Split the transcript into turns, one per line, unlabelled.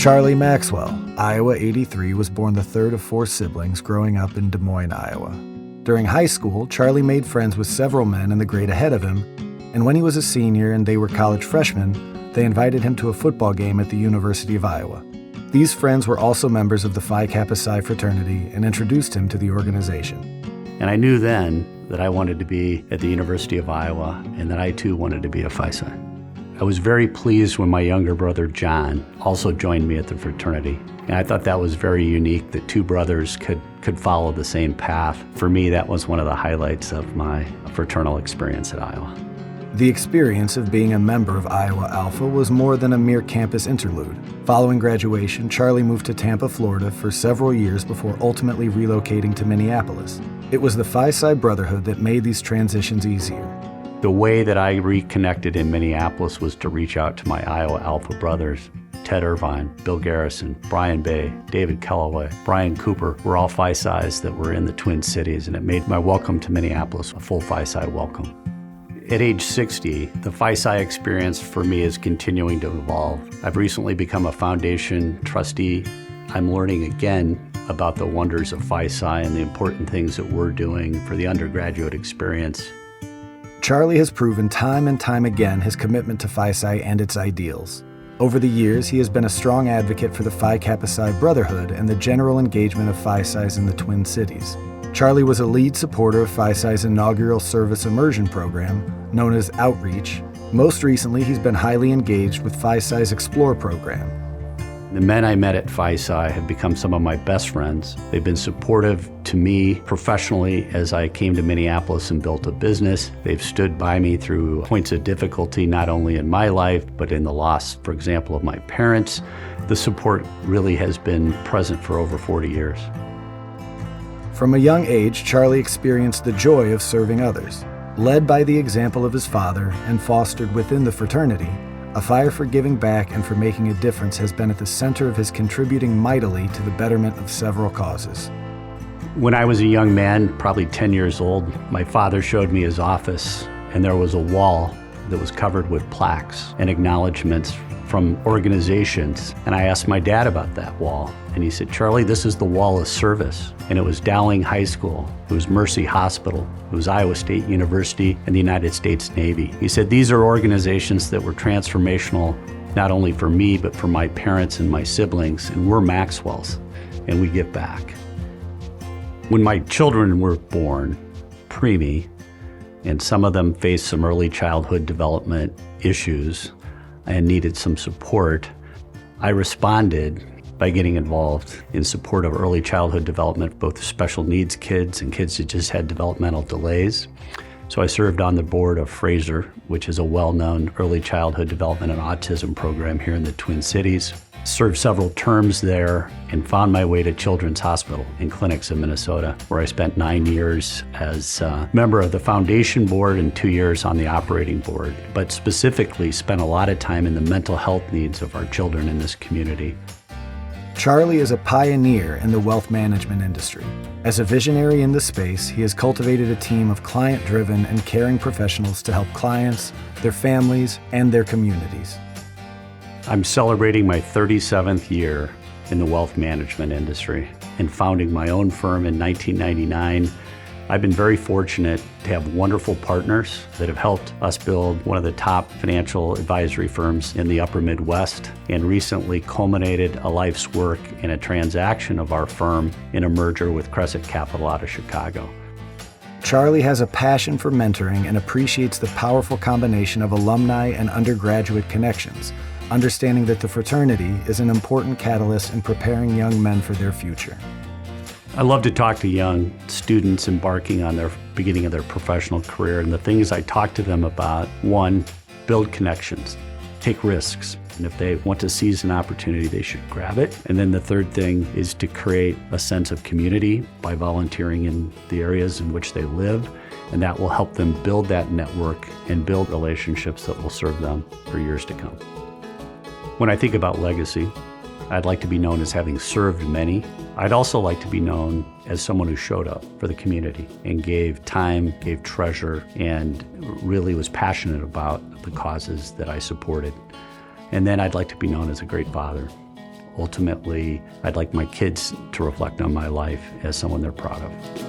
Charlie Maxwell, Iowa 83, was born the third of four siblings growing up in Des Moines, Iowa. During high school, Charlie made friends with several men in the grade ahead of him, and when he was a senior and they were college freshmen, they invited him to a football game at the University of Iowa. These friends were also members of the Phi Kappa Psi fraternity and introduced him to the organization.
And I knew then that I wanted to be at the University of Iowa and that I too wanted to be a Phi Psi. I was very pleased when my younger brother John also joined me at the fraternity. And I thought that was very unique that two brothers could follow the same path. For me, that was one of the highlights of my fraternal experience at Iowa.
The experience of being a member of Iowa Alpha was more than a mere campus interlude. Following graduation, Charlie moved to Tampa, Florida for several years before ultimately relocating to Minneapolis. It was the Phi Psi Brotherhood that made these transitions easier.
The way that I reconnected in Minneapolis was to reach out to my Iowa Alpha brothers. Ted Irvine, Bill Garrison, Brian Bay, David Kellaway, Brian Cooper were all Phi Psis that were in the Twin Cities, and it made my welcome to Minneapolis a full Phi Psi welcome. At age 60, the Phi Psi experience for me is continuing to evolve. I've recently become a foundation trustee. I'm learning again about the wonders of Phi Psi and the important things that we're doing for the undergraduate experience.
Charlie has proven time and time again his commitment to Phi Psi and its ideals. Over the years, he has been a strong advocate for the Phi Kappa Psi Brotherhood and the general engagement of Phi Psis in the Twin Cities. Charlie was a lead supporter of Phi Psi's inaugural service immersion program, known as Outreach. Most recently, he's been highly engaged with Phi Psi's Explore program.
The men I met at Phi Psi have become some of my best friends. They've been supportive to me professionally as I came to Minneapolis and built a business. They've stood by me through points of difficulty, not only in my life, but in the loss, for example, of my parents. The support really has been present for over 40 years.
From a young age, Charlie experienced the joy of serving others. Led by the example of his father and fostered within the fraternity, a fire for giving back and for making a difference has been at the center of his contributing mightily to the betterment of several causes.
When I was a young man, probably 10 years old, my father showed me his office, and there was a wall that was covered with plaques and acknowledgments from organizations. And I asked my dad about that wall, and he said, "Charlie, this is the wall of service." And it was Dowling High School, it was Mercy Hospital, it was Iowa State University, and the United States Navy. He said, these are organizations that were transformational, not only for me, but for my parents and my siblings, and we're Maxwells, and we give back. When my children were born, preemie, and some of them faced some early childhood development issues and needed some support, I responded by getting involved in support of early childhood development, both special needs kids and kids that just had developmental delays. So I served on the board of Fraser, which is a well-known early childhood development and autism program here in the Twin Cities. Served several terms there and found my way to Children's Hospital and Clinics in Minnesota, where I spent 9 years as a member of the foundation board and 2 years on the operating board, but specifically spent a lot of time in the mental health needs of our children in this community.
Charlie is a pioneer in the wealth management industry. As a visionary in the space, he has cultivated a team of client-driven and caring professionals to help clients, their families, and their communities.
I'm celebrating my 37th year in the wealth management industry and founding my own firm in 1999. I've been very fortunate to have wonderful partners that have helped us build one of the top financial advisory firms in the upper Midwest, and recently culminated a life's work in a transaction of our firm in a merger with Crescent Capital out of Chicago.
Charlie has a passion for mentoring and appreciates the powerful combination of alumni and undergraduate connections, understanding that the fraternity is an important catalyst in preparing young men for their future.
I love to talk to young students embarking on their beginning of their professional career, and the things I talk to them about: one, build connections, take risks, and if they want to seize an opportunity, they should grab it. And then the third thing is to create a sense of community by volunteering in the areas in which they live, and that will help them build that network and build relationships that will serve them for years to come. When I think about legacy, I'd like to be known as having served many. I'd also like to be known as someone who showed up for the community and gave time, gave treasure, and really was passionate about the causes that I supported. And then I'd like to be known as a great father. ultimately, I'd like my kids to reflect on my life as someone they're proud of.